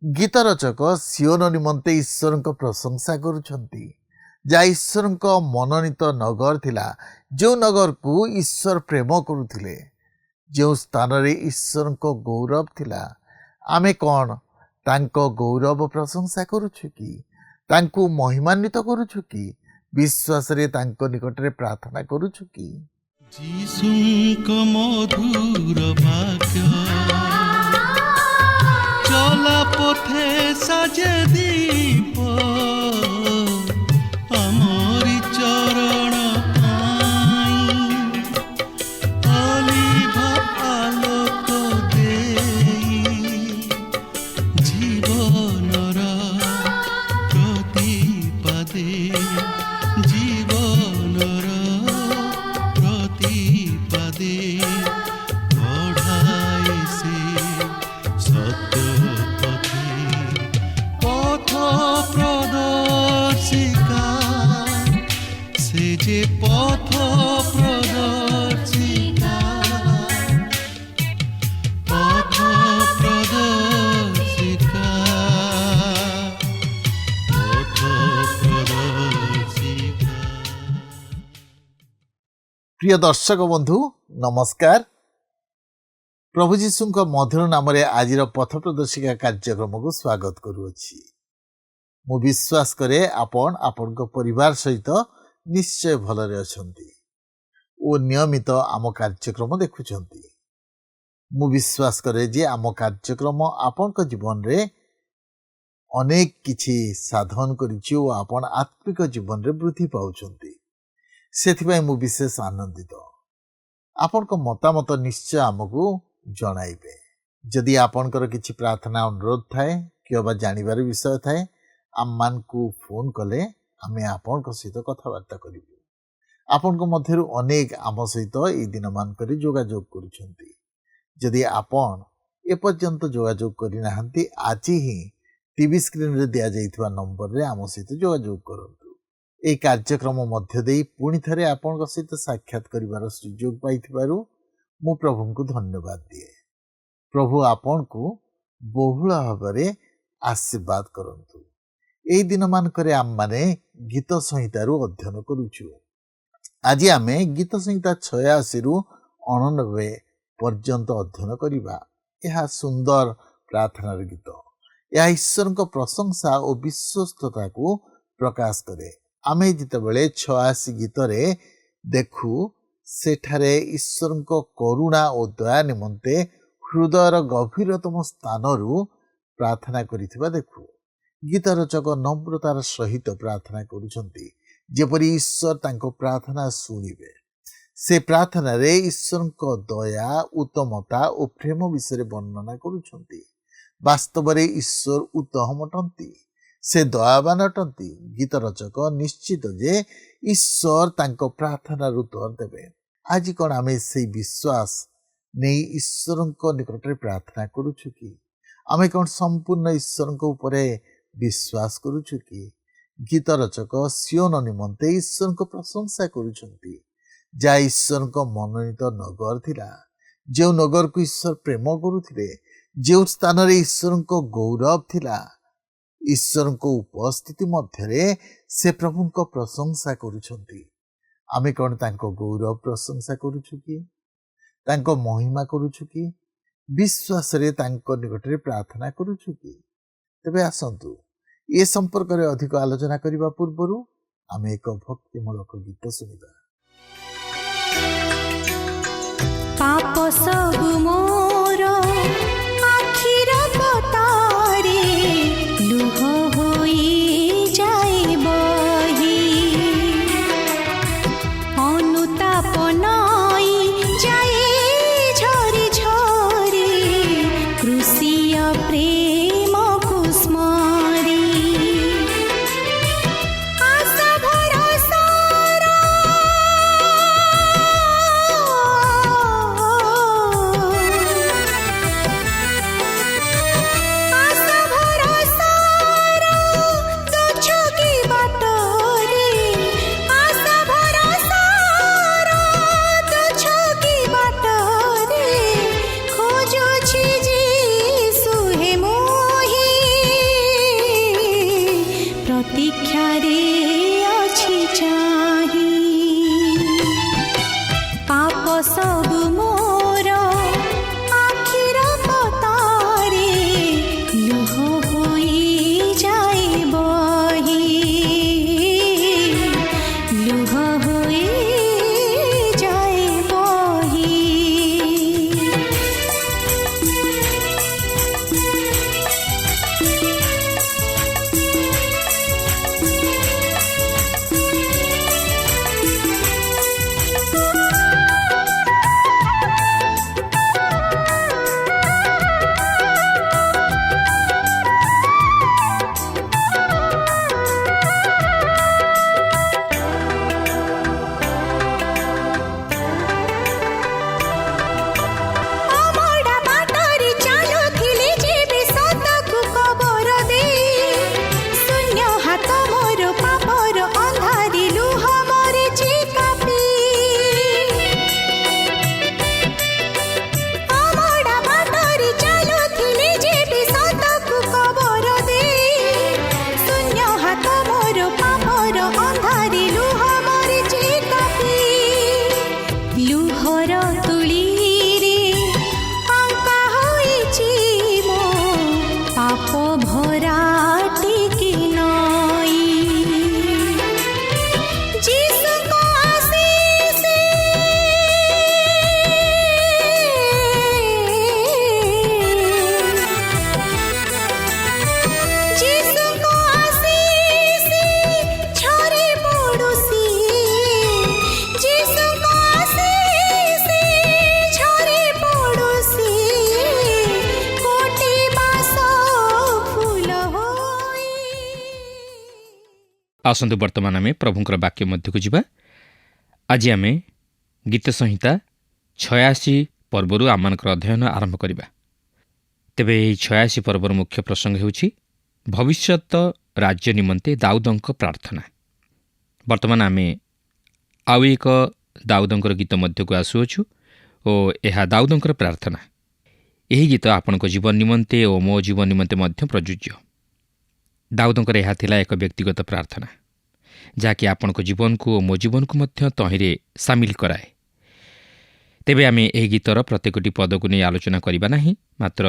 गीत रचक सियोन निमंते ईश्वर प्रशंसा करुछंती जा ईश्वर मनोनीत नगर थिला जो नगर को ईश्वर प्रेम करुथिले जो स्थान रे ईश्वर गौरव थिला आमे कौन तांको गौरव प्रशंसा करुछु कि तांको महिमान्वित करुछु कि विश्वास रे तांको निकट रे प्रार्थना करुछु कि जीसुंको मधुर वाक्य चला पथे साजे दीप आमरी चरण अलिभा आलोक देई जीवनर प्रतिपादे जीवनर प्रतिपादे बढ़ाए से सत्य प्रदर्शिका से जे पथ प्रदर्शिका पथ प्रदर्शिका पथ प्रदर्शिका। प्रिय दर्शक बंधु नमस्कार। प्रभु जीशु मधुर नाम आज पथ प्रदर्शिका कार्यक्रम को स्वागत करुअछि। मु विश्वास करे आपण परिवार सहित निश्चय भलरे अछंती ओ नियमित आम कार्यक्रम देखुछंती। मु विश्वास करे जे आम कार्यक्रम आपण जीवन रे अनेक किछि साधन करिछि ओ आपण आत्मिक जीवन रे वृद्धि पाउछंती। सेथिबाई मु विशेष आनंदित। आपण को मतामत निश्चय आमको जणाइबे। जदि आपणकर किछि प्रार्थना अनुरोध थाए कि जानिबार विषय थाए आम मान को फोन कले आमे आपण सहित कथबार्ता करिबु। आपण को मध्यरु अनेक आम सहित ए दिन मानकरी जोगाजोग करुछंती। जदि आपण ए पर्यंत जोगाजोग करि नाहंती आज ही टीवी स्क्रीन रे दिया जाइतबा नंबर रे आम सहित जोगाजोग करंतु। ए कार्यक्रम मध्य देई पुणी थरे आपण सहित साक्षात करिवार सुयोग पाइथिबारु मु प्रभु को धन्यवाद दिए। प्रभु आपण को बहुल भावरे आशीर्वाद करंतु। एई दिन मानकरे आम माने गीत संहितारू अध्ययन करुछु। आज आमे गीत संहिता 86 रु 89 पर्यंत अध्ययन करिबा। यह सुंदर प्रार्थनार गीत। यह ईश्वर को प्रशंसा और विश्वस्तता को प्रकाश करे। आमे जितेबेले 86 गीत रे देखु सेठारे ईश्वर को करुणा और दया निमंते हृदयर गभीरतम स्थानरू प्रार्थना करिथिबा देखु। गीत रचक नम्रतार सहित प्रार्थना करुछंती जेपरि ईश्वर तांको प्रार्थना सुनिबे। से प्रार्थना रे ईश्वर को दया उत्तमता और प्रेम विषय वर्णना करुछंती। वास्तव रे ईश्वर उत्तम अटंती, से दयावान अटंती। गीत रचक निश्चित जे ईश्वर तांको प्रार्थना उत्तर देबे। आज कौन आमे से विश्वास नहीं ईश्वर को निकट रे प्रार्थना करुछु कि आमे कौन संपूर्ण ईश्वर को ऊपरे विश्वास करुछु कि गीत रचक सियोन निमंते ईश्वर को प्रशंसा करुछंती जा ईश्वर को मनोनीत नगर थिला जो नगर को ईश्वर प्रेम करुथिले जो स्थान रे ईश्वर को गौरव थिला ईश्वर को उपस्थिति मध्यरे से प्रभु को प्रशंसा करुछंती। आमे कौन तांको गौरव प्रशंसा करुछु कि तांको महिमा करुछु कि विश्वास रे तांको निकट रे प्रार्थना करुछु कि। तेबे आसंतु ए संपर्क रे अधिक आलोचना करिबा पूर्वरु आमे एक भक्तिमूलक गीत सुनिबा। पाप सब मोर आखिर बतारे लुह होई जाई बही अनुताप नाई जाई झरी झरी कृषिय प्रेम कुस्मारी आशा भरोसा पाप भराटी की नई जीसु को आशीष जीसु को आशीष छोरी पड़ोसी जीसु को आशीष छोरी पड़ोसी कोटि बास फूल होई। आसतु वर्तमान आम प्रभुंर वाक्य मध्यक जावा। आज आम गीत संहिता 86 पर्वर आम अध्ययन आरंभ करवा। तेबे 86 पर्वर मुख्य प्रसंग होउछि भविष्यत राज्य निमंते दाऊदंक प्रार्थना। वर्तमान आम आउ एक दाऊदंकर गीत मध्यक आसुअछु और यह दाऊदंकर प्रार्थना। यही गीत आपणक जीवन निमंते और मो जीवन निमंते मध्य प्रযোज्य। दाऊदंकर यह थिला एक व्यक्तिगत प्रार्थना जहाँकि आपणक जीवन को और मो जीवन को मध्य तहिरे सामिल कराए। तेबे आम यह गीतर प्रत्येकटी पद को नहीं आलोचना करबा नहीं, मात्र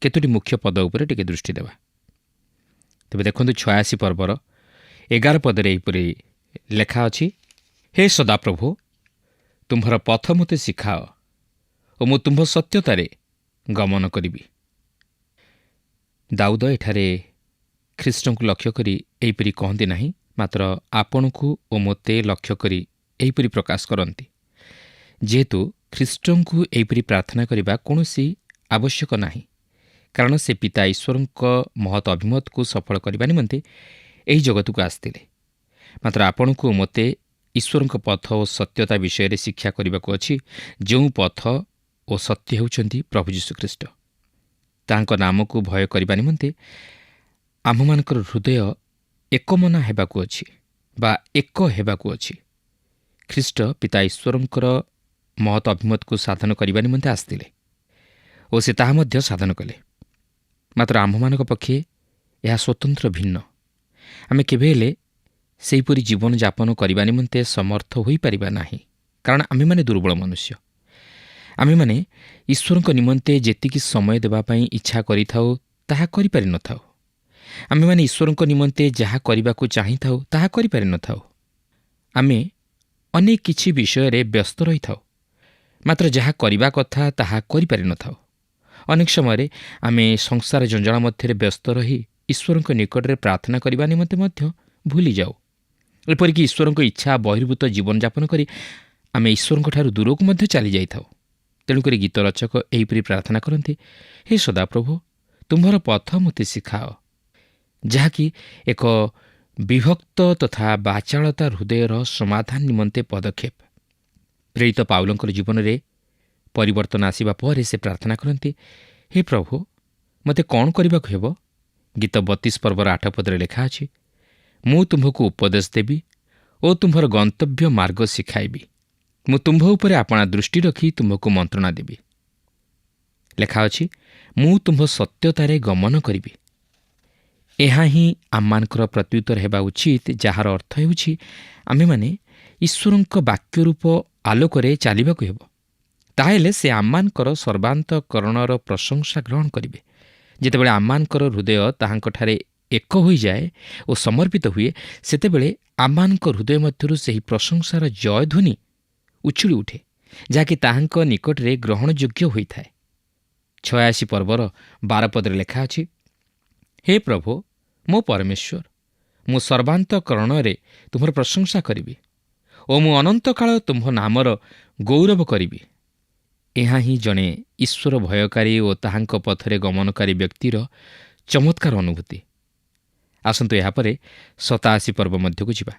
केतोटी मुख्य पद उपरे टिके दृष्टि देवा। तेबे देखंतु 86 पर्वर 11 पदरे एहिपरि लेखा अछि, हे सदाप्रभु तुम्हर पथ मते शिखाओ और मु तुम्ह सत्यतारे गमन करिबी। दाऊद एठारे ख्रीष्ट को लक्ष्य करी एहिपरि कहते नहीं, मात्र आपण को और मते लक्ष्य करी एहिपरि प्रकाश करती। जेहेतु ख्रीष्ट को एहिपरि प्रार्थना करबा कोनोसी आवश्यक नहीं, कारण से पिता ईश्वर महत अभिमत को सफल करने निमंते एही जगत को आसते। मात्र आपण को मते ईश्वर पथ और सत्यता विषय शिक्षा करने को अच्छी, जो पथ और सत्य होउछंती प्रभु यीशु ख्रीष्ट। तांको नाम को भय करने निमंते आममानकर हृदय एकमना हेबाकु अछि बा एक हेबाकु अछि। ख्रीष्ट पिता ईश्वरंकर महत अभिमत को साधन करने निमंते आसते और से ताहा मध्य साधन कले। मात्र आम्भमानक पक्षे यह स्वतंत्र भिन्न। आमे केबेले सेहीपरि जीवन यापन करने निमंते समर्थ होई परिबा नाही, कारण आमे माने दुर्बल मनुष्य। आमे माने ईश्वरंक निमंते जेतिकी समय देबा पई इच्छा करिथाउ ताहा करि पारि नथाउ। आमे माने ईश्वरंक निमंते जहा करिबाकू चाहिथाउ ताहा करि पारि नथाउ। आमे अनेक किछि विषय रे व्यस्त रहिथाउ, मात्र जहा करिबा कथा ताहा करि पारि नथाउ। अनेक समय आमे संसार जंजाल मध्य व्यस्त रही ईश्वरंक निकट रे प्रार्थना करबा निमंते मध्य भूली जाऊ। एपरिक ईश्वरंक इच्छा बहिर्भूत जीवन यापन करी आमे ईश्वरंक ठारू दूरक मध्य चली जाइथाउ। तेणुकरी गीत रचक एहिपरि प्रार्थना करते, हे सदाप्रभु तुम्हर पथ मते शिखाओ, जहाँकि एक विभक्त तथा बाचालता हृदयर समाधान निमंते पदक्षेप। प्रेरित पाउलंकर जीवन में परिवर्तन आसिबा पर से प्रार्थना करते, हे प्रभु मते कौन करने को हेब। गीत 32 पर्वर 8 पदरे लेखा अछि, मु तुम्हको उपदेश देबी और तुम्हर गंतव्य मार्ग शिखाइबी। मु तुम्भ उपरे आपणा दृष्टि रखी तुम्हको मंत्रणा देबी। लेखा अछि, मु तुम्भ सत्यतारे गमन करिबी। ଏହା ହିଁ ଆମମାନଙ୍କର ପ୍ରତ୍ୟୁତ୍ତର ହେବା ଉଚିତ, ଯାହାର ଅର୍ଥ ହେଉଛି ଆମେମାନେ ଈଶ୍ୱରଙ୍କ ବାକ୍ୟ ରୂପ ଆଲୋକରେ ଚାଲିବାକୁ ହେବ। ତାହେଲେ ସେ ଆମମାନଙ୍କର ସର୍ବାନ୍ତକରଣର ପ୍ରଶଂସା ଗ୍ରହଣ କରିବେ। ଯେତେବେଳେ ଆମମାନଙ୍କର ହୃଦୟ ତାହାଙ୍କଠାରେ ଏକ ହୋଇଯାଏ ଓ ସମର୍ପିତ ହୁଏ, ସେତେବେଳେ ଆମମାନଙ୍କ ହୃଦୟ ମଧ୍ୟରୁ ସେହି ପ୍ରଶଂସାର ଜୟଧ୍ୱନି ଉଛୁଳି ଉଠେ, ଯାହାକି ତାହାଙ୍କ ନିକଟରେ ଗ୍ରହଣଯୋଗ୍ୟ ହୋଇଥାଏ। 86 पर्वर 12 पदରେ ଲେଖା ଅଛି, हे प्रभु मो परमेश्वर मु सर्वान्तकरणरे तुमर प्रशंसा करिबी ओ मु अनंत काल तुम नामर गौरव करिबी। ଏହା ହିଁ ଜଣେ ଈଶ୍ୱର ଭୟକାରୀ ଓ ତାହାଙ୍କ ପଥରେ ଗମନକାରୀ ବ୍ୟକ୍ତିର ଚମତ୍କାର ଅନୁଭୂତି। ଆସନ୍ତୁ ଏହାପରେ 87 ପର୍ବ ମଧ୍ୟକୁ ଯିବା।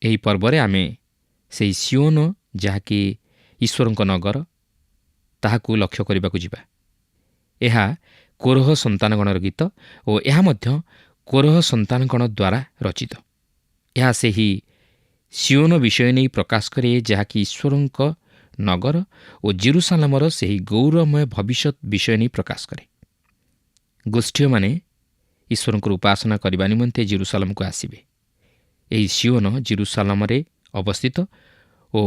ଏହି ପର୍ବରେ ଆମେ ସେହି ସିଓନ, ଯାହାକି ଈଶ୍ୱରଙ୍କ ନଗର, ତାହାକୁ ଲକ୍ଷ୍ୟ କରିବାକୁ ଯିବା। ଏହା କୋରହ ସନ୍ତାନଗଣର ଗୀତ ଓ ଏହା ମଧ୍ୟ କୋରହ ସନ୍ତାନଗଣ ଦ୍ୱାରା ରଚିତ। ଏହା ସେହି ସିଓନ ବିଷୟ ନେଇ ପ୍ରକାଶ କରେ, ଯାହାକି ଈଶ୍ୱରଙ୍କ ନଗର ଓ ଜେରୁସାଲେମର ସେହି ଗୌରବମୟ ଭବିଷ୍ୟତ ବିଷୟ ନେଇ ପ୍ରକାଶ କରେ। ଗୋଷ୍ଠୀୟମାନେ ଈଶ୍ୱରଙ୍କର ଉପାସନା କରିବା ନିମନ୍ତେ ଜେରୁସାଲେମକୁ ଆସିବେ। ଏହି ସିଓନ ଜେରୁସାଲେମରେ ଅବସ୍ଥିତ ଓ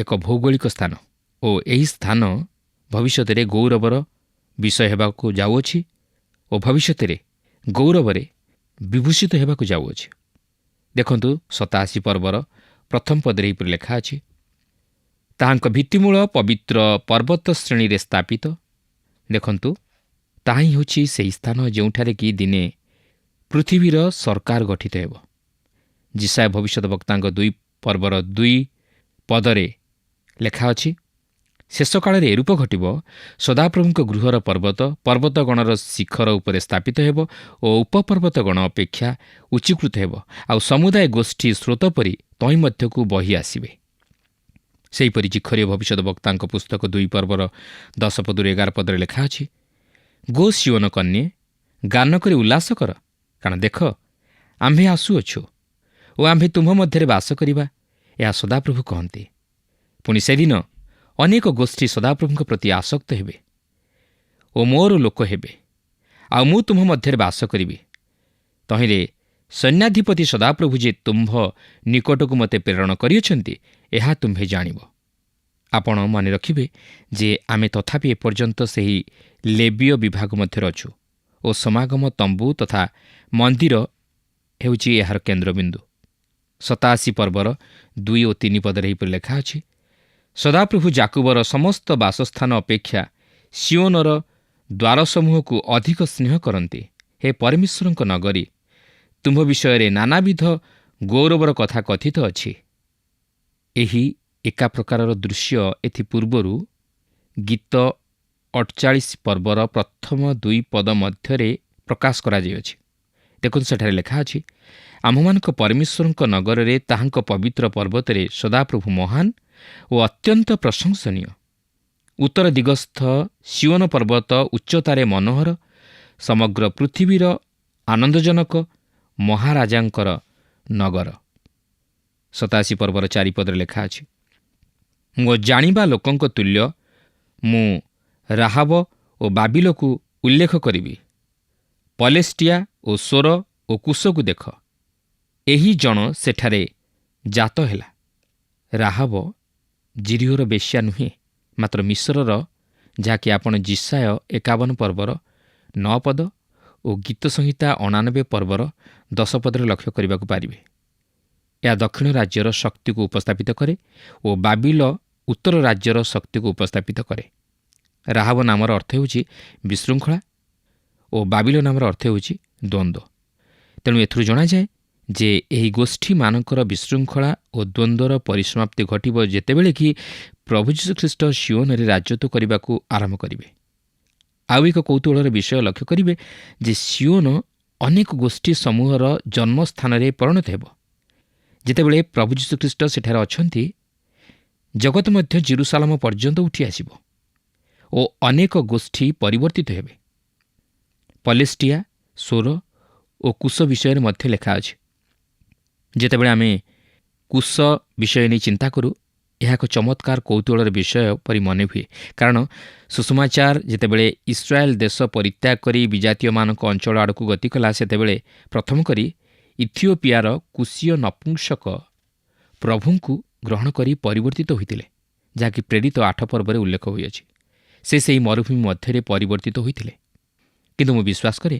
ଏକ ଭୌଗୋଳିକ ସ୍ଥାନ ଓ ଏହି ସ୍ଥାନ ଭବିଷ୍ୟତରେ ଗୌରବର ବିଷୟ ହେବାକୁ ଯାଉଅଛି ଓ ଭବିଷ୍ୟତରେ ଗୌରବରେ ବିଭୂଷିତ ହେବାକୁ ଯାଉଅଛି। ଦେଖନ୍ତୁ 87 ପର୍ବର ପ୍ରଥମ ପଦରେ ଏହିପରି ଲେଖା ଅଛି, ତାହାଙ୍କ ଭିତ୍ତିମୂଳ ପବିତ୍ର ପର୍ବତ ଶ୍ରେଣୀରେ ସ୍ଥାପିତ। ଦେଖନ୍ତୁ, ତାହା ହିଁ ହେଉଛି ସେହି ସ୍ଥାନ ଯେଉଁଠାରେ କି ଦିନେ ପୃଥିବୀର ସରକାର ଗଠିତ ହେବ। ଯିଶାୟା ଭବିଷ୍ୟତ ବକ୍ତାଙ୍କ 2 ପର୍ବର 2 ପଦରେ ଲେଖା ଅଛି, ଶେଷ କାଳରେ ଏରୂପ ଘଟିବ, ସଦାପ୍ରଭୁଙ୍କ ଗୃହର ପର୍ବତଗଣର ଶିଖର ଉପରେ ସ୍ଥାପିତ ହେବ ଓ ଉପପର୍ବତଗଣ ଅପେକ୍ଷା ଉଚ୍ଚୀକୃତ ହେବ, ଆଉ ସମୁଦାୟ ଗୋଷ୍ଠୀ ସ୍ରୋତ ପରି ତହିଁ ମଧ୍ୟକୁ ବହି ଆସିବେ। ସେହିପରି ଜିଖରୀୟ ଭବିଷ୍ୟତ ବକ୍ତାଙ୍କ ପୁସ୍ତକ 2 ପର୍ବର 10 ପଦରୁ 11 ପଦରେ ଲେଖା ଅଛି, ଗୋ ସିଓନ କନ୍ୟା, ଗାନ କରି ଉଲ୍ଲାସ କର, କାରଣ ଦେଖ ଆମ୍ଭେ ଆସୁଅଛୁ ଓ ଆମ୍ଭେ ତୁମ୍ଭ ମଧ୍ୟରେ ବାସ କରିବା, ଏହା ସଦାପ୍ରଭୁ କହନ୍ତି। ପୁଣି ସେଦିନ ଅନେକ ଗୋଷ୍ଠୀ ସଦାପ୍ରଭୁଙ୍କ ପ୍ରତି ଆସକ୍ତ ହେବେ ଓ ମୋର ଲୋକ ହେବେ, ଆଉ ମୁଁ ତୁମ୍ଭ ମଧ୍ୟରେ ବାସ କରିବି। ତହିଁରେ ସୈନ୍ୟାଧିପତି ସଦାପ୍ରଭୁ ଯେ ତୁମ୍ଭ ନିକଟକୁ ମୋତେ ପ୍ରେରଣ କରିଅଛନ୍ତି, ଏହା ତୁମ୍ଭେ ଜାଣିବ। ଆପଣ ମନେ ରଖିବେ ଯେ ଆମେ ତଥାପି ଏପର୍ଯ୍ୟନ୍ତ ସେହି ଲେବୀୟ ବିଭାଗ ମଧ୍ୟରେ ଅଛୁ ଓ ସମାଗମ ତମ୍ବୁ ତଥା ମନ୍ଦିର ହେଉଛି ଏହାର କେନ୍ଦ୍ରବିନ୍ଦୁ। 87 ପର୍ବର 2 ଓ 3 ପଦରେ ଏହିପରି ଲେଖା ଅଛି, ସଦାପ୍ରଭୁ ଜାକୁବର ସମସ୍ତ ବାସସ୍ଥାନ ଅପେକ୍ଷା ସିଓନର ଦ୍ୱାରସମୂହକୁ ଅଧିକ ସ୍ନେହ କରନ୍ତି। ହେ ପରମେଶ୍ୱରଙ୍କ ନଗରୀ, ତୁମ୍ଭ ବିଷୟରେ ନାନାବିଧ ଗୌରବର କଥା କଥିତ ଅଛି। ଏହି ଏକା ପ୍ରକାରର ଦୃଶ୍ୟ ଏଥିପୂର୍ବରୁ ଗୀତ 48 ପର୍ବର ପ୍ରଥମ 2 ପଦ ମଧ୍ୟରେ ପ୍ରକାଶ କରାଯାଇଅଛି। ଦେଖନ୍ତୁ, ସେଠାରେ ଲେଖା ଅଛି, ଆମ୍ଭମାନଙ୍କ ପରମେଶ୍ୱରଙ୍କ ନଗରରେ ତାହାଙ୍କ ପବିତ୍ର ପର୍ବତରେ ସଦାପ୍ରଭୁ ମହାନ ଓ ଅତ୍ୟନ୍ତ ପ୍ରଶଂସନୀୟ। ଉତ୍ତର ଦିଗସ୍ଥ ସିଓନ ପର୍ବତ ଉଚ୍ଚତାରେ ମନୋହର, ସମଗ୍ର ପୃଥିବୀର ଆନନ୍ଦଜନକ ମହାରାଜାଙ୍କର ନଗର। 87 ପର୍ବର 4 ପଦରେ ଲେଖା ଅଛି, ମୋ ଜାଣିବା ଲୋକଙ୍କ ତୁଲ୍ୟ ମୁଁ ରାହାବ ଓ ବାବିଲକୁ ଉଲ୍ଲେଖ କରିବି। ପଲେଷ୍ଟିଆ ଓ ସୋର ଓ କୁଶକୁ ଦେଖ, ଏହି ଜଣ ସେଠାରେ ଜାତ ହେଲା। ରାହାବ ଜିରିଓର ବେଶ୍ୟା ନୁହେଁ, ମାତ୍ର ମିଶ୍ରର, ଯାହାକି ଆପଣ ଯିଶାୟ 51 ପର୍ବର 9 ପଦ ଓ ଗୀତ ସଂହିତା 89 ପର୍ବର 10 ପଦରେ ଲକ୍ଷ୍ୟ କରିବାକୁ ପାରିବେ। ଏହା ଦକ୍ଷିଣ ରାଜ୍ୟର ଶକ୍ତିକୁ ଉପସ୍ଥାପିତ କରେ ଓ ବାବିଲ ଉତ୍ତର ରାଜ୍ୟର ଶକ୍ତିକୁ ଉପସ୍ଥାପିତ କରେ। ରାହାବ ନାମର ଅର୍ଥ ହେଉଛି ବିଶୃଙ୍ଖଳା ଓ ବାବିଲ ନାମର ଅର୍ଥ ହେଉଛି ଦ୍ୱନ୍ଦ୍ୱ। ତେଣୁ ଏଥିରୁ ଜଣାଯାଏ ଯେ ଏହି ଗୋଷ୍ଠୀମାନଙ୍କର ବିଶୃଙ୍ଖଳା ଓ ଦ୍ୱନ୍ଦ୍ୱର ପରିସମାପ୍ତି ଘଟିବ ଯେତେବେଳେ କି ପ୍ରଭୁ ଯୀଶୁଖ୍ରୀଷ୍ଟ ସିଓନରେ ରାଜତ୍ୱ କରିବାକୁ ଆରମ୍ଭ କରିବେ। ଆଉ ଏକ କୌତୁହଳର ବିଷୟ ଲକ୍ଷ୍ୟ କରିବେ ଯେ ସିଓନ ଅନେକ ଗୋଷ୍ଠୀ ସମୂହର ଜନ୍ମସ୍ଥାନରେ ପରିଣତ ହେବ। ଯେତେବେଳେ ପ୍ରଭୁ ଯୀଶୁଖ୍ରୀଷ୍ଟ ସେଠାରେ ଅଛନ୍ତି, ଜଗତ ମଧ୍ୟ ଜେରୁସାଲେମ ପର୍ଯ୍ୟନ୍ତ ଉଠି ଆସିବ ଓ ଅନେକ ଗୋଷ୍ଠୀ ପରିବର୍ତ୍ତିତ ହେବେ। ପଲେଷ୍ଟିଆ, ସୋର ଓ କୁଶ ବିଷୟରେ ମଧ୍ୟ ଲେଖା ଅଛି। ଯେତେବେଳେ ଆମେ କୁଶ ବିଷୟ ନେଇ ଚିନ୍ତା କରୁ, ଏହା ଏକ ଚମତ୍କାର କୌତୁହଳର ବିଷୟ ପରି ମନେ ହୁଏ, କାରଣ ସୁଷମାଚାର ଯେତେବେଳେ ଇସ୍ରାଏଲ ଦେଶ ପରିତ୍ୟାଗ କରି ବିଜାତୀୟମାନଙ୍କ ଅଞ୍ଚଳ ଆଡ଼କୁ ଗତି କଲା, ସେତେବେଳେ ପ୍ରଥମ କରି ଇଥିଓପିଆର କୁଶୀୟ ନପୁଂସକ ପ୍ରଭୁଙ୍କୁ ଗ୍ରହଣ କରି ପରିବର୍ତ୍ତିତ ହୋଇଥିଲେ, ଯାହାକି ପ୍ରେରିତ 8 ପର୍ବରେ ଉଲ୍ଲେଖ ହୋଇଅଛି। ସେ ସେହି ମରୁଭୂମି ମଧ୍ୟରେ ପରିବର୍ତ୍ତିତ ହୋଇଥିଲେ। କିନ୍ତୁ ମୁଁ ବିଶ୍ୱାସ କରେ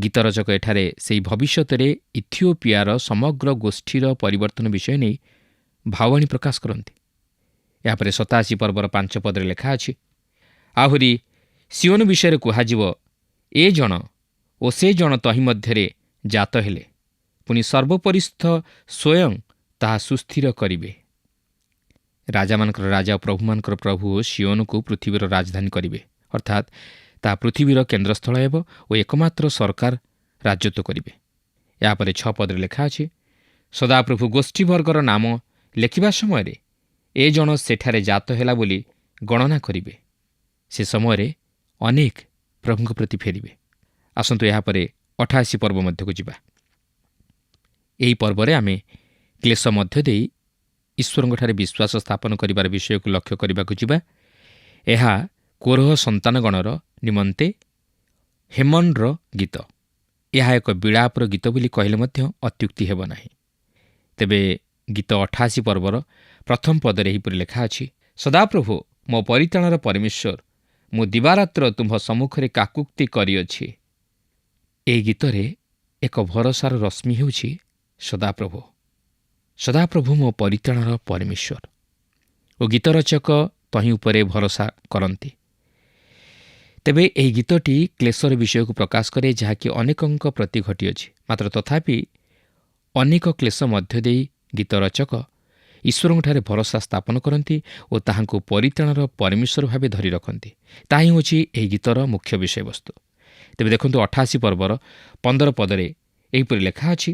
ଗୀତରଚକ ଏଠାରେ ସେହି ଭବିଷ୍ୟତରେ ଇଥିଓପିଆର ସମଗ୍ର ଗୋଷ୍ଠୀର ପରିବର୍ତ୍ତନ ବିଷୟ ନେଇ ଭାବାଣୀ ପ୍ରକାଶ କରନ୍ତି। ଏହାପରେ 87 ପର୍ବର 5 ପଦରେ ଲେଖା ଅଛି, ଆହୁରି ସିଓନ ବିଷୟରେ କୁହାଯିବ, ଏ ଜଣ ଓ ସେ ଜଣ ତହିଁ ମଧ୍ୟରେ ଜାତ ହେଲେ, ପୁଣି ସର୍ବୋପରିସ୍ଥ ସ୍ୱୟଂ ତାହା ସୁସ୍ଥିର କରିବେ। ରାଜାମାନଙ୍କର ରାଜା ଓ ପ୍ରଭୁମାନଙ୍କର ପ୍ରଭୁ ସିଓନକୁ ପୃଥିବୀର ରାଜଧାନୀ କରିବେ, ଅର୍ଥାତ୍ ତାହା ପୃଥିବୀର କେନ୍ଦ୍ରସ୍ଥଳ ହେବ ଓ ଏକମାତ୍ର ସରକାର ରାଜତ୍ୱ କରିବେ। ଏହାପରେ 6 ପଦରେ ଲେଖା ଅଛି, ସଦାପ୍ରଭୁ ଗୋଷ୍ଠୀବର୍ଗର ନାମ ଲେଖିବା ସମୟରେ ଏ ଜଣ ସେଠାରେ ଜାତ ହେଲା ବୋଲି ଗଣନା କରିବେ। ସେ ସମୟରେ ଅନେକ ପ୍ରଭୁଙ୍କ ପ୍ରତି ଫେରିବେ। ଆସନ୍ତୁ ଏହାପରେ 88 ପର୍ବ ମଧ୍ୟକୁ ଯିବା। ଏହି ପର୍ବରେ ଆମେ କ୍ଲେଶ ମଧ୍ୟ ଦେଇ ଈଶ୍ୱରଙ୍କଠାରେ ବିଶ୍ୱାସ ସ୍ଥାପନ କରିବାର ବିଷୟକୁ ଲକ୍ଷ୍ୟ କରିବାକୁ ଯିବା। ଏହା କୋରହ ସନ୍ତାନଗଣର ନିମନ୍ତେ ହେମନର ଗୀତ। ଏହା ଏକ ବିଳାପର ଗୀତ ବୋଲି କହିଲେ ମଧ୍ୟ ଅତ୍ୟୁକ୍ତି ହେବ ନାହିଁ। ତେବେ ଗୀତ 88 ପର୍ବର ପ୍ରଥମ ପଦରେ ଏହିପରି ଲେଖା ଅଛି, ସଦାପ୍ରଭୁ ମୋ ପରିତ୍ରାଣର ପରମେଶ୍ୱର, ମୁଁ ଦିବାରାତ୍ର ତୁମ୍ଭ ସମ୍ମୁଖରେ କାକୁକ୍ତି କରିଅଛି। ଏହି ଗୀତରେ ଏକ ଭରସାର ରଶ୍ମି ହେଉଛି ସଦାପ୍ରଭୁ। ସଦାପ୍ରଭୁ ମୋ ପରିତ୍ରାଣର ପରମେଶ୍ୱର ଓ ଗୀତରଚକ ତହିଁ ଉପରେ ଭରସା କରନ୍ତି। ତେବେ ଏହି ଗୀତଟି କ୍ଲେଶର ବିଷୟକୁ ପ୍ରକାଶ କରେ, ଯାହାକି ଅନେକଙ୍କ ପ୍ରତି ଘଟିଅଛି। ମାତ୍ର ତଥାପି ଅନେକ କ୍ଲେଶ ମଧ୍ୟ ଦେଇ ଗୀତରଚକ ଈଶ୍ୱରଙ୍କଠାରେ ଭରସା ସ୍ଥାପନ କରନ୍ତି ଓ ତାହାଙ୍କୁ ପରିତ୍ରାଣର ପରମେଶ୍ୱର ଭାବେ ଧରି ରଖନ୍ତି। ତାହା ହିଁ ହେଉଛି ଏହି ଗୀତର ମୁଖ୍ୟ ବିଷୟବସ୍ତୁ। ତେବେ ଦେଖନ୍ତୁ 88 ପର୍ବର 15 ପଦରେ ଏହିପରି ଲେଖା ଅଛି,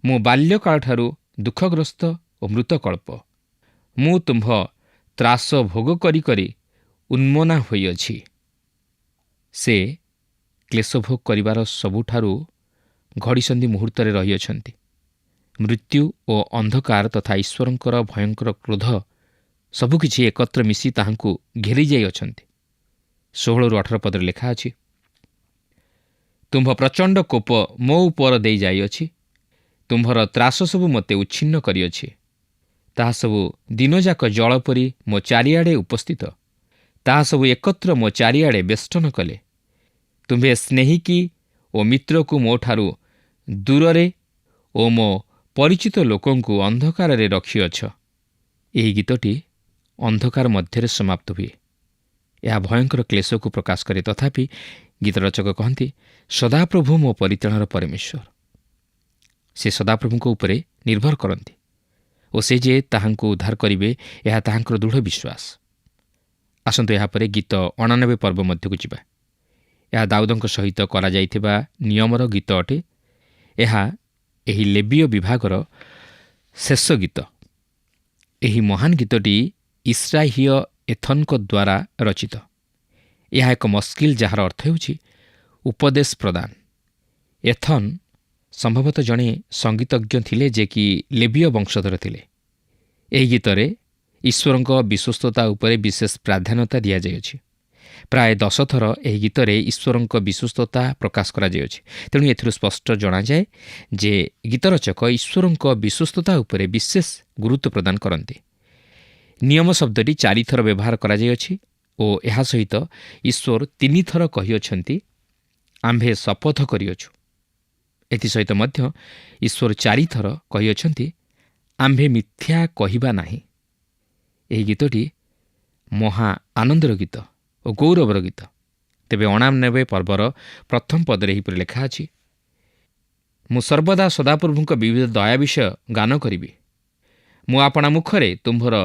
ମୁଁ ବାଲ୍ୟକାଳଠାରୁ ଦୁଃଖଗ୍ରସ୍ତ ଓ ମୃତକଳ୍ପ, ମୁଁ ତୁମ୍ଭ ତ୍ରାସ ଭୋଗ କରି କରି ଉନ୍ମନା ହୋଇଅଛି। ସେ କ୍ଲେଶ ଭୋଗ କରିବାର ସବୁଠାରୁ ଘଡ଼ିସନ୍ଧି ମୁହୂର୍ତ୍ତରେ ରହିଅଛନ୍ତି। ମୃତ୍ୟୁ ଓ ଅନ୍ଧକାର ତଥା ଈଶ୍ୱରଙ୍କର ଭୟଙ୍କର କ୍ରୋଧ ସବୁକିଛି ଏକତ୍ର ମିଶି ତାହାଙ୍କୁ ଘେରି ଯାଇଅଛନ୍ତି। 16ରୁ 18 ପଦରେ ଲେଖା ଅଛି, ତୁମ୍ଭ ପ୍ରଚଣ୍ଡ କୋପ ମୋ ଉପର ଦେଇ ଯାଇଅଛି, ତୁମ୍ଭର ତ୍ରାସ ସବୁ ମୋତେ ଉଚ୍ଛିନ୍ନ କରିଅଛି। ତାହା ସବୁ ଦିନଯାକ ଜଳ ପରି ମୋ ଚାରିଆଡ଼େ ଉପସ୍ଥିତ, ତାହା ସବୁ ଏକତ୍ର ମୋ ଚାରିଆଡ଼େ ବେଷ୍ଟନ କଲେ। ତୁମ୍ଭେ ସ୍ନେହିକୀ ଓ ମିତ୍ରକୁ ମୋଠାରୁ ଦୂରରେ ଓ ମୋ ପରିଚିତ ଲୋକଙ୍କୁ ଅନ୍ଧକାରରେ ରଖିଅଛ। ଏହି ଗୀତଟି ଅନ୍ଧକାର ମଧ୍ୟରେ ସମାପ୍ତ ହୁଏ। ଏହା ଭୟଙ୍କର କ୍ଲେଶକୁ ପ୍ରକାଶ କରେ। ତଥାପି ଗୀତରଚକ କହନ୍ତି, ସଦାପ୍ରଭୁ ମୋ ପରିତ୍ରାଣର ପରମେଶ୍ୱର। ସେ ସଦାପ୍ରଭୁଙ୍କ ଉପରେ ନିର୍ଭର କରନ୍ତି ଓ ସେ ଯେ ତାହାଙ୍କୁ ଉଦ୍ଧାର କରିବେ, ଏହା ତାହାଙ୍କର ଦୃଢ଼ ବିଶ୍ୱାସ। ଆସନ୍ତୁ ଏହାପରେ ଗୀତ 89 ପର୍ବ ମଧ୍ୟକୁ ଯିବା। ଏହା ଦାଉଦଙ୍କ ସହିତ କରାଯାଇଥିବା ନିୟମର ଗୀତ ଅଟେ। ଏହା ଏହି ଲେବୀୟ ବିଭାଗର ଶେଷ ଗୀତ। ଏହି ମହାନ ଗୀତଟି ଇସ୍ରାହୀୟ ଏଥନଙ୍କ ଦ୍ୱାରା ରଚିତ। ଏହା ଏକ ମସ୍କିଲ, ଯାହାର ଅର୍ଥ ହେଉଛି ଉପଦେଶ ପ୍ରଦାନ। ଏଥନ ସମ୍ଭବତଃ ଜଣେ ସଙ୍ଗୀତଜ୍ଞ ଥିଲେ, ଯେ କି ଲେବୀୟ ବଂଶଧର ଥିଲେ। ଏହି ଗୀତରେ ଈଶ୍ୱରଙ୍କ ବିଶ୍ୱସ୍ତତା ଉପରେ ବିଶେଷ ପ୍ରାଧାନ୍ୟତା ଦିଆଯାଇଅଛି। ପ୍ରାୟ 10 ଥର ଏହି ଗୀତରେ ଈଶ୍ୱରଙ୍କ ବିଶ୍ୱସ୍ତତା ପ୍ରକାଶ କରାଯାଇଅଛି। ତେଣୁ ଏଥିରୁ ସ୍ପଷ୍ଟ ଜଣାଯାଏ ଯେ ଗୀତରଚକ ଈଶ୍ୱରଙ୍କ ବିଶ୍ୱସ୍ତତା ଉପରେ ବିଶେଷ ଗୁରୁତ୍ୱ ପ୍ରଦାନ କରନ୍ତି। ନିୟମ ଶବ୍ଦଟି 4 ଥର ବ୍ୟବହାର କରାଯାଇଅଛି ଓ ଏହା ସହିତ ଈଶ୍ୱର 3 ଥର କହିଅଛନ୍ତି, ଆମ୍ଭେ ଶପଥ କରିଅଛୁ। ଏଥିସହିତ ମଧ୍ୟ ଈଶ୍ୱର 4 ଥର କହିଅଛନ୍ତି, ଆମ୍ଭେ ମିଥ୍ୟା କହିବା ନାହିଁ। ଏହି ଗୀତଟି ମହା ଆନନ୍ଦର ଗୀତ ଓ ଗୌରବର ଗୀତ। ତେବେ 89 ପର୍ବର ପ୍ରଥମ ପଦରେ ଏହିପରି ଲେଖା ଅଛି, ମୁଁ ସର୍ବଦା ସଦାପ୍ରଭୁଙ୍କ ବିବିଧ ଦୟା ବିଷୟ ଗାନ କରିବି। ମୁଁ ଆପଣା ମୁଖରେ ତୁମ୍ଭର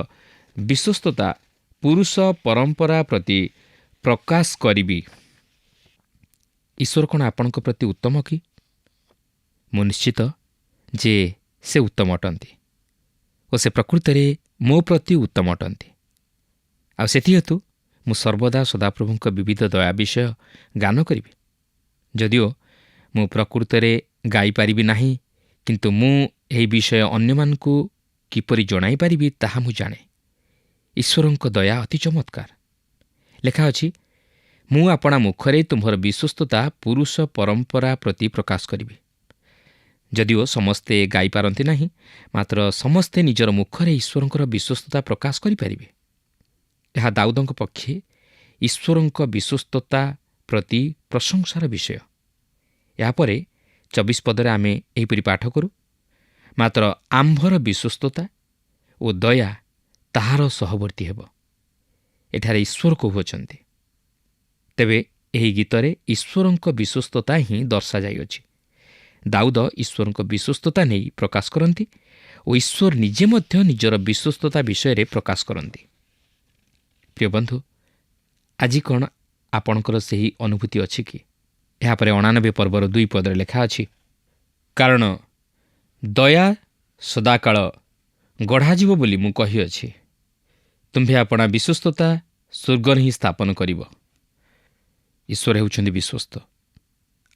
ବିଶ୍ୱସ୍ତତା ପୁରୁଷ ପରମ୍ପରା ପ୍ରତି ପ୍ରକାଶ କରିବି। ଈଶ୍ୱର କ'ଣ ଆପଣଙ୍କ ପ୍ରତି ଉତ୍ତମ କି? ମୁଁ ନିଶ୍ଚିତ ଯେ ସେ ଉତ୍ତମ ଅଟନ୍ତି ଓ ସେ ପ୍ରକୃତରେ ମୋ ପ୍ରତି ଉତ୍ତମ ଅଟନ୍ତି। ଆଉ ସେଥିହେତୁ ମୁଁ ସର୍ବଦା ସଦାପ୍ରଭୁଙ୍କ ବିବିଧ ଦୟା ବିଷୟ ଗାନ କରିବି। ଯଦିଓ ମୁଁ ପ୍ରକୃତରେ ଗାଇପାରିବି ନାହିଁ, କିନ୍ତୁ ମୁଁ ଏହି ବିଷୟ ଅନ୍ୟମାନଙ୍କୁ କିପରି ଜଣାଇପାରିବି ତାହା ମୁଁ ଜାଣେ। ଈଶ୍ୱରଙ୍କ ଦୟା ଅତି ଚମତ୍କାର। ଲେଖା ଅଛି, ମୁଁ ଆପଣା ମୁଖରେ ତୁମ୍ଭର ବିଶ୍ୱସ୍ତତା ପୁରୁଷ ପରମ୍ପରା ପ୍ରତି ପ୍ରକାଶ କରିବି। ଯଦିଓ ସମସ୍ତେ ଗାଇପାରନ୍ତି ନାହିଁ, ମାତ୍ର ସମସ୍ତେ ନିଜର ମୁଖରେ ଈଶ୍ୱରଙ୍କର ବିଶ୍ୱସ୍ତତା ପ୍ରକାଶ କରିପାରିବେ। ଏହା ଦାଉଦଙ୍କ ପକ୍ଷେ ଈଶ୍ୱରଙ୍କ ବିଶ୍ୱସ୍ତତା ପ୍ରତି ପ୍ରଶଂସାର ବିଷୟ। ଏହାପରେ 24 ପଦରେ ଆମେ ଏହିପରି ପାଠ କରୁ, ମାତ୍ର ଆମ୍ଭର ବିଶ୍ୱସ୍ତତା ଓ ଦୟା ତାହାର ସହବର୍ତ୍ତୀ ହେବ। ଏଠାରେ ଈଶ୍ୱର କହୁଅଛନ୍ତି। ତେବେ ଏହି ଗୀତରେ ଈଶ୍ୱରଙ୍କ ବିଶ୍ୱସ୍ତତା ହିଁ ଦର୍ଶାଯାଇଅଛି। ଦାଉଦ ଈଶ୍ୱରଙ୍କ ବିଶ୍ୱସ୍ତତା ନେଇ ପ୍ରକାଶ କରନ୍ତି ଓ ଈଶ୍ୱର ନିଜେ ମଧ୍ୟ ନିଜର ବିଶ୍ୱସ୍ତତା ବିଷୟରେ ପ୍ରକାଶ କରନ୍ତି। ପ୍ରିୟ ବନ୍ଧୁ, ଆଜି କ'ଣ ଆପଣଙ୍କର ସେହି ଅନୁଭୂତି ଅଛି କି? ଏହାପରେ 89 ପର୍ବର 2 ପଦରେ ଲେଖା ଅଛି, କାରଣ ଦୟା ସଦାକାଳ ଗଢ଼ାଯିବ ବୋଲି ମୁଁ କହିଅଛି। ତୁମ୍ଭେ ଆପଣା ବିଶ୍ୱସ୍ତତା ସ୍ୱର୍ଗରେ ହିଁ ସ୍ଥାପନ କରିବ। ଈଶ୍ୱର ହେଉଛନ୍ତି ବିଶ୍ୱସ୍ତ।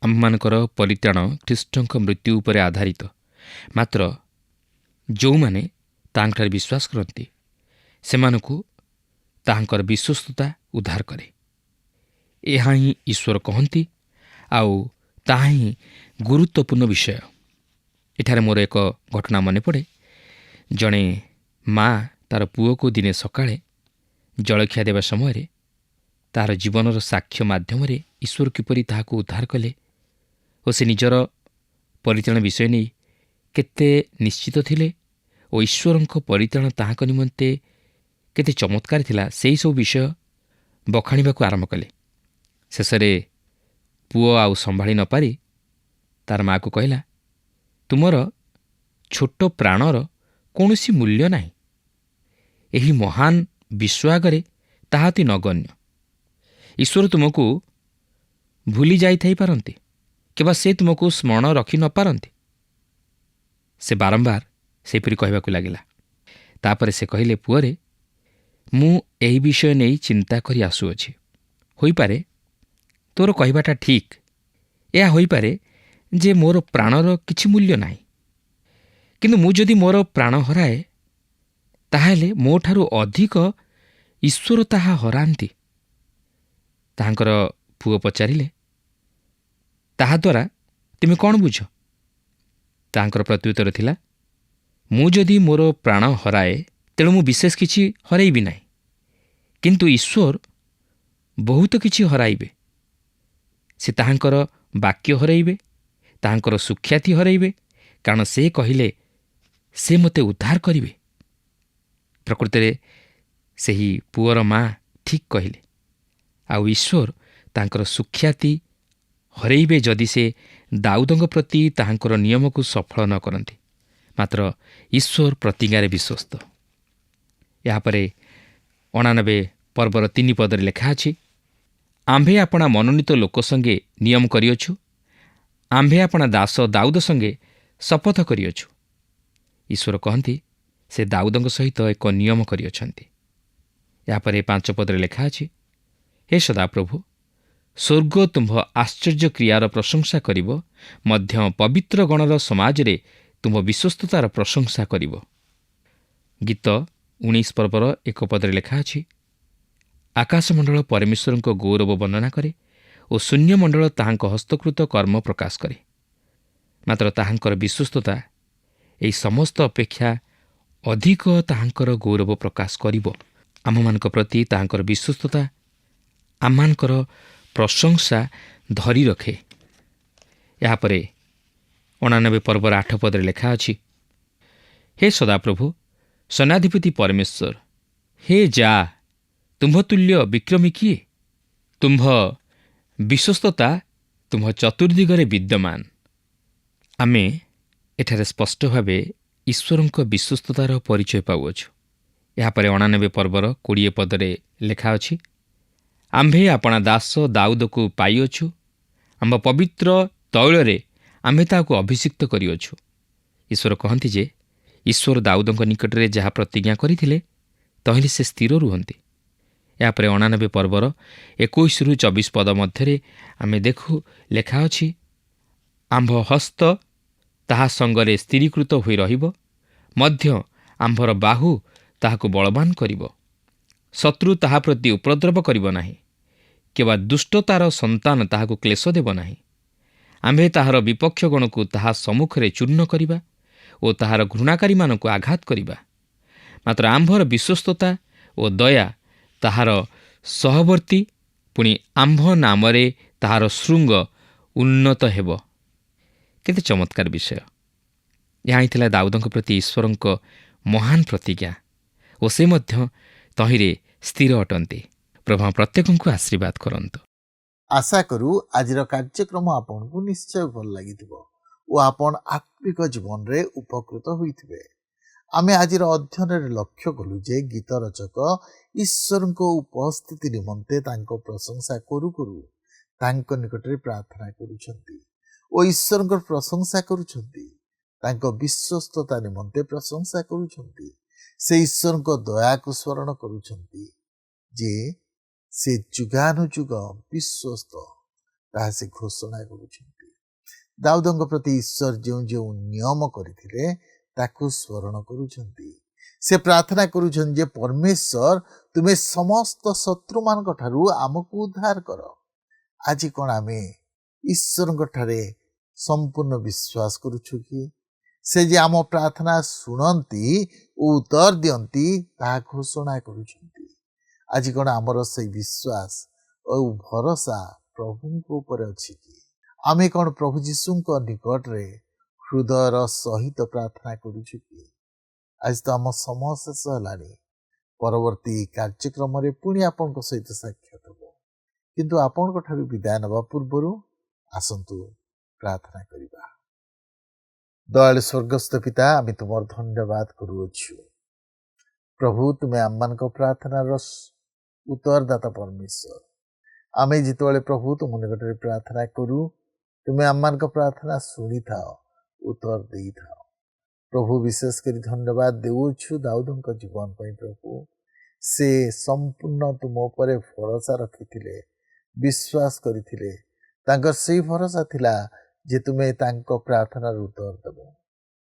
ଆମ୍ଭମାନଙ୍କର ପରିତ୍ରାଣ ଖ୍ରୀଷ୍ଟଙ୍କ ମୃତ୍ୟୁ ଉପରେ ଆଧାରିତ। ମାତ୍ର ଯେଉଁମାନେ ତାହାଙ୍କଠାରେ ବିଶ୍ୱାସ କରନ୍ତି, ସେମାନଙ୍କୁ ତାହାଙ୍କର ବିଶ୍ୱସ୍ତତା ଉଦ୍ଧାର କରେ। ଏହା ହିଁ ଈଶ୍ୱର କହନ୍ତି, ଆଉ ତାହା ହିଁ ଗୁରୁତ୍ୱପୂର୍ଣ୍ଣ ବିଷୟ। ଏଠାରେ ମୋର ଏକ ଘଟଣା ମନେ ପଡ଼େ। ଜଣେ ମା' ତା'ର ପୁଅକୁ ଦିନେ ସକାଳେ ଜଳଖିଆ ଦେବା ସମୟରେ ତାହାର ଜୀବନର ସାକ୍ଷ୍ୟ ମାଧ୍ୟମରେ ଈଶ୍ୱର କିପରି ତାହାକୁ ଉଦ୍ଧାର କଲେ ଓ ସେ ନିଜର ପରିତ୍ରାଣ ବିଷୟ ନେଇ କେତେ ନିଶ୍ଚିତ ଥିଲେ ଓ ଈଶ୍ୱରଙ୍କ ପରିତ୍ରାଣ ତାହାଙ୍କ ନିମନ୍ତେ କେତେ ଚମତ୍କାର ଥିଲା, ସେହିସବୁ ବିଷୟ ବଖାଣିବାକୁ ଆରମ୍ଭ କଲେ। ଶେଷରେ ପୁଅ ଆଉ ସମ୍ଭାଳି ନ ପାରି ତାର ମାଆକୁ କହିଲା, ତୁମର ଛୋଟ ପ୍ରାଣର କୌଣସି ମୂଲ୍ୟ ନାହିଁ। ଏହି ମହାନ ବିଶ୍ୱ ଆଗରେ ତାହା ଅତି ନଗଣ୍ୟ। ଈଶ୍ୱର ତୁମକୁ ଭୁଲି ଯାଇଥାଇପାରନ୍ତି କିମ୍ବା ସେ ତୁମକୁ ସ୍ମରଣ ରଖି ନ ପାରନ୍ତି। ସେ ବାରମ୍ବାର ସେହିପରି କହିବାକୁ ଲାଗିଲା। ତାପରେ ସେ କହିଲେ, ପୁଅରେ, ମୁଁ ଏହି ବିଷୟ ନେଇ ଚିନ୍ତା କରି ଆସୁଅଛି। ହୋଇପାରେ ତୋର କହିବାଟା ଠିକ୍। ଏହା ହୋଇପାରେ ଯେ ମୋର ପ୍ରାଣର କିଛି ମୂଲ୍ୟ ନାହିଁ। କିନ୍ତୁ ମୁଁ ଯଦି ମୋର ପ୍ରାଣ ହରାଏ, ତାହେଲେ ମୋ ଠାରୁ ଅଧିକ ଈଶ୍ୱର ତାହା ହରାନ୍ତି। ତାହାଙ୍କର ପୁଅ ପଚାରିଲେ, ତାହାଦ୍ୱାରା ତୁମେ କ'ଣ ବୁଝ? ତାହାଙ୍କର ପ୍ରତ୍ୟୁତ୍ତର ଥିଲା, ମୁଁ ଯଦି ମୋର ପ୍ରାଣ ହରାଏ, ତେଣୁ ମୁଁ ବିଶେଷ କିଛି ହରାଇବି ନାହିଁ। କିନ୍ତୁ ଈଶ୍ୱର ବହୁତ କିଛି ହରାଇବେ। ସେ ତାହାଙ୍କର ବାକ୍ୟ ହରାଇବେ, ତାହାଙ୍କର ସୁଖ୍ୟାତି ହରାଇବେ, କାରଣ ସେ କହିଲେ ସେ ମୋତେ ଉଦ୍ଧାର କରିବେ। ପ୍ରକୃତରେ ସେହି ପୁଅର ମା ଠିକ୍ କହିଲେ। ଆଉ ଈଶ୍ୱର ତାଙ୍କର ସୁଖ୍ୟାତି ହରାଇବେ ଯଦି ସେ ଦାଉଦଙ୍କ ପ୍ରତି ତାହାଙ୍କର ନିୟମକୁ ସଫଳ ନ କରନ୍ତି। ମାତ୍ର ଈଶ୍ୱର ପ୍ରତିଜ୍ଞାରେ ବିଶ୍ୱସ୍ତ। ଏହାପରେ 89 ପର୍ବର 3 ପଦରେ ଲେଖା ଅଛି, ଆମ୍ଭେ ଆପଣା ମନୋନୀତ ଲୋକ ସଙ୍ଗେ ନିୟମ କରିଅଛୁ, ଆମ୍ଭେ ଆପଣା ଦାସ ଦାଉଦ ସଙ୍ଗେ ଶପଥ କରିଅଛୁ। ଈଶ୍ୱର କହନ୍ତି ସେ ଦାଉଦଙ୍କ ସହିତ ଏକ ନିୟମ କରିଅଛନ୍ତି। ଏହାପରେ 5 ପଦରେ ଲେଖା ଅଛି, ହେ ସଦାପ୍ରଭୁ, ସ୍ୱର୍ଗ ତୁମ୍ଭ ଆଶ୍ଚର୍ଯ୍ୟ କ୍ରିୟାର ପ୍ରଶଂସା କରିବ, ମଧ୍ୟ ପବିତ୍ର ଗଣର ସମାଜରେ ତୁମ୍ଭ ବିଶ୍ୱସ୍ତତାର ପ୍ରଶଂସା କରିବ। ଗୀତ 19 ପର୍ବର 1 ପଦରେ ଲେଖା ଅଛି, ଆକାଶମଣ୍ଡଳ ପରମେଶ୍ୱରଙ୍କ ଗୌରବ ବର୍ଣ୍ଣନା କରେ ଓ ଶୂନ୍ୟମଣ୍ଡଳ ତାହାଙ୍କ ହସ୍ତକୃତ କର୍ମ ପ୍ରକାଶ କରେ। ମାତ୍ର ତାହାଙ୍କର ବିଶ୍ୱସ୍ତତା ଏହି ସମସ୍ତ ଅପେକ୍ଷା ଅଧିକ ତାହାଙ୍କର ଗୌରବ ପ୍ରକାଶ କରିବ। ଆମମାନଙ୍କ ପ୍ରତି ତାହାଙ୍କର ବିଶ୍ୱସ୍ତତା ଆମମାନଙ୍କର ପ୍ରଶଂସା ଧରି ରଖେ। ଏହାପରେ 89 ପର୍ବର 8 ପଦରେ ଲେଖା ଅଛି, ହେ ସଦାପ୍ରଭୁ, ସେନାଧିପତି ପରମେଶ୍ୱର, ହେ ଯା, ତୁମ୍ଭ ତୁଲ୍ୟ ବିକ୍ରମୀ କିଏ? ତୁମ୍ଭ ବିଶ୍ୱସ୍ତତା ତୁମ୍ଭ ଚତୁର୍ଦ୍ଦିଗରେ ବିଦ୍ୟମାନ। ଆମେ ଏଠାରେ ସ୍ପଷ୍ଟ ଭାବେ ଈଶ୍ୱରଙ୍କ ବିଶ୍ୱସ୍ତତାର ପରିଚୟ ପାଉଅଛୁ। ଏହାପରେ 89 ପର୍ବର 20 ପଦରେ ଲେଖା ଅଛି, ଆମ୍ଭେ ଆପଣା ଦାସ ଦାଉଦକୁ ପାଇଅଛୁ, ଆମ୍ଭ ପବିତ୍ର ତୈଳରେ ଆମ୍ଭେ ତାହାକୁ ଅଭିଷିକ୍ତ କରିଅଛୁ। ଈଶ୍ୱର କହନ୍ତି ଯେ ଈଶ୍ୱର ଦାଉଦଙ୍କ ନିକଟରେ ଯାହା ପ୍ରତିଜ୍ଞା କରିଥିଲେ, ତହିଁରେ ସେ ସ୍ଥିର ରୁହନ୍ତି। ଏହାପରେ 89 ପର୍ବର 21ରୁ 24 ପଦ ମଧ୍ୟରେ ଆମେ ଦେଖୁ ଲେଖା ଅଛି, ଆମ୍ଭ ହସ୍ତ ତାହା ସଙ୍ଗରେ ସ୍ଥିରୀକୃତ ହୋଇ ରହିବ, ମଧ୍ୟ ଆମ୍ଭର ବାହୁ ତାହାକୁ ବଳବାନ କରିବ। ଶତ୍ରୁ ତାହା ପ୍ରତି ଉପଦ୍ରବ କରିବ ନାହିଁ, କିମ୍ବା ଦୁଷ୍ଟତାର ସନ୍ତାନ ତାହାକୁ କ୍ଲେଶ ଦେବ ନାହିଁ। ଆମ୍ଭେ ତାହାର ବିପକ୍ଷ ଗଣକୁ ତାହା ସମ୍ମୁଖରେ ଚୂର୍ଣ୍ଣ କରିବା ଓ ତାହାର ଘୃଣାକାରୀମାନଙ୍କୁ ଆଘାତ କରିବା। ମାତ୍ର ଆମ୍ଭର ବିଶ୍ୱସ୍ତତା ଓ ଦୟା ତାହାର ସହବର୍ତ୍ତୀ, ପୁଣି ଆମ୍ଭ ନାମରେ ତାହାର ଶୃଙ୍ଗ ଉନ୍ନତ ହେବ। କେତେ ଚମତ୍କାର ବିଷୟ! ଏହା ହିଁ ଥିଲା ଦାଉଦଙ୍କ ପ୍ରତି ଈଶ୍ୱରଙ୍କ ମହାନ ପ୍ରତିଜ୍ଞା ଓ ସେ ମଧ୍ୟ ତହିଁରେ ସ୍ଥିର ଅଟନ୍ତି। ପ୍ରଭୁ ପ୍ରତ୍ୟେକଙ୍କୁ ଆଶୀର୍ବାଦ କରନ୍ତୁ। ଆଶା କରୁ ଆଜିର କାର୍ଯ୍ୟକ୍ରମ ଆପଣଙ୍କୁ ନିଶ୍ଚୟ ଭଲ ଲାଗିଥିବ ଓ ଆପଣ ଆତ୍ମିକ ଜୀବନରେ ଉପକୃତ ହୋଇଥିବେ। ଆମେ ଆଜିର ଅଧ୍ୟୟନରେ ଲକ୍ଷ୍ୟ କଲୁ ଯେ ଗୀତ ରଚକ ଈଶ୍ୱରଙ୍କ ଉପସ୍ଥିତି ନିମନ୍ତେ ତାଙ୍କ ପ୍ରଶଂସା କରୁ କରୁ ତାଙ୍କ ନିକଟରେ ପ୍ରାର୍ଥନା କରୁଛନ୍ତି ଓ ଈଶ୍ୱରଙ୍କ ପ୍ରଶଂସା କରୁଛନ୍ତି। ତାଙ୍କ ବିଶ୍ୱସ୍ତତା ନିମନ୍ତେ ପ୍ରଶଂସା କରୁଛନ୍ତି। ସେ ଈଶ୍ୱରଙ୍କ ଦୟାକୁ ସ୍ମରଣ କରୁଛନ୍ତି ଯେ ସେ ଯୁଗାନୁଯୁଗ ବିଶ୍ୱସ୍ତ, ତାହା ସେ ଘୋଷଣା କରୁଛନ୍ତି। ଦାଉଦଙ୍କ ପ୍ରତି ଈଶ୍ୱର ଯେଉଁ ଯେଉଁ ନିୟମ କରିଥିଲେ ତାକୁ ସ୍ମରଣ କରୁଛନ୍ତି। ସେ ପ୍ରାର୍ଥନା କରୁଛନ୍ତି ଯେ ପରମେଶ୍ୱର, ତୁମେ ସମସ୍ତ ଶତ୍ରୁମାନଙ୍କ ଠାରୁ ଆମକୁ ଉଦ୍ଧାର କର। ଆଜି କ'ଣ ଆମେ ଈଶ୍ୱରଙ୍କ ଠାରେ ସମ୍ପୂର୍ଣ୍ଣ ବିଶ୍ୱାସ କରୁଛୁ କି ସେ ଯେ ଆମ ପ୍ରାର୍ଥନା ଶୁଣନ୍ତି ଓ ଉତ୍ତର ଦିଅନ୍ତି ତାହା ଘୋଷଣା କରୁଛନ୍ତି? ଆଜି କ'ଣ ଆମର ସେଇ ବିଶ୍ୱାସ ଓ ଭରସା ପ୍ରଭୁଙ୍କ ଉପରେ ଅଛି କି? आमे कौन प्रभु जीशुଙ୍କ निकटरे हृदयर सहित प्रार्थना करुछु कि आज तो आम समय शेष है परवर्ती कार्यक्रम पुणी आपण सहित साक्षात हम किंतु आपण ठारू विदाय नवा पूर्वर आसंतु प्रार्थना करिबा। दयालु स्वर्गस्थ पिता आमे तुमर धन्यवाद करुछु प्रभु तुम्हें आम प्रार्थनार उत्तरदाता परमेश्वर आमे जिते प्रभु तुम निकट प्रार्थना करू तुम्हें आम प्रार्थना शुणी था उत्तर दे था प्रभु विशेष कर धन्यवाद देउछु दाऊद जीवन पर प्रभु से संपूर्ण तुम पर भरोसा रखी विश्वास करथिले तांकर से भरोसा थिला जे तुम्हें तांको प्रार्थना उत्तर देव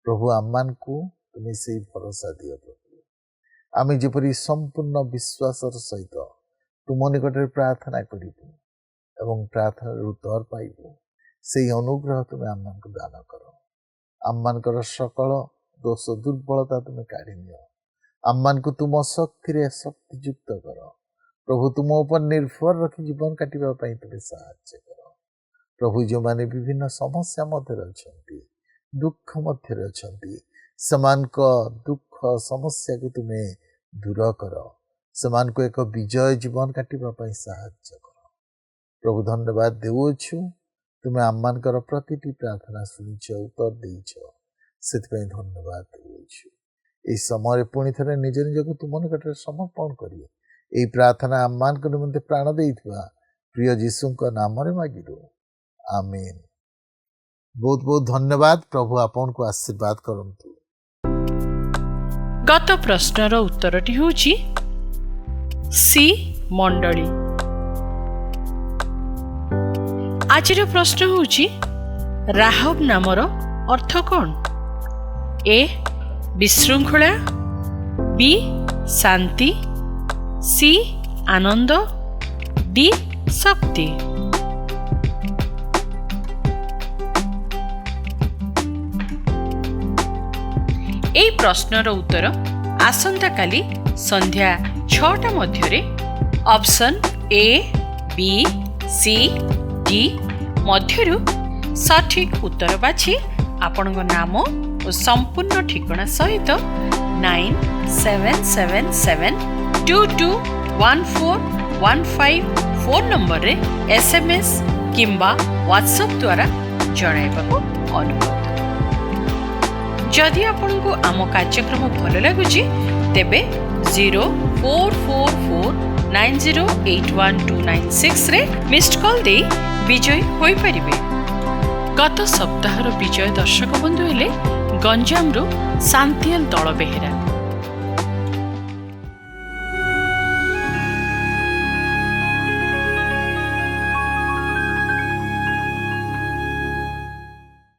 प्रभु आम को तुम्हें से भरोसा दियो प्रभु आमे जेपरी संपूर्ण विश्वास सहित तुम निकट प्रार्थना करूँ एवं प्रार्थना उत्तर पाइबू से अनुग्रह तुम्हें आम दान कर आम सकल दोष दुर्बलता तुम्हें काढ़ी नियो आम को तुम शक्ति शक्तियुक्त कर प्रभु तुम ऊपर निर्भर रखी जीवन काटिबा तुम्हें साहाय्य कर प्रभु जो माने विभिन्न समस्या मध्य अच्छा दुख मध्य अच्छा समान दुख समस्या को तुम्हें दूर कर समान को एक विजय जीवन काटिबा साहाय्य कर प्रभु धन्यवाद देउछु तुम्हें आममानकर प्रतिटी प्रार्थना शुणिछ उत्तर देइछ से धन्यवाद देउछु एई समय पुणी थे निज निज को तुम निकट समर्पण करिए यही प्रार्थना आममान निमंते प्राण देइथिबा प्रिय जीशुक नाम मागिलु आमीन। बहुत बहुत धन्यवाद प्रभु आपन को आशीर्वाद करंतु। गत प्रश्नर उत्तरटी होची सी मंडली। आजिर प्रश्न होची राहब नामर अर्थ कौन? ए विशृंखला, बी शांति, सी आनंद, डी शक्ति। এই প্রশ্নর উত্তর আসন্তাকালি সন্ধ্যা 6টা মধ্যে option A B C D মধ্যরু সঠিক উত্তর বাছি আপনার নাম ও সম্পূর্ণ ঠিকনা সহিত 9777221415 ফোন নম্বরে SMS কিংবা WhatsApp দ্বারা জଣାইବାକୁ অনুরোধ। जदि आपको आम कार्यक्रम भल लगुच तेबे 044490812996 रे मिस्ड कॉल दे विजय होई परिबे। गत सप्ताहर विजय दर्शक बंधु हेले गंजाम रु शांतियल दल बेहेरा।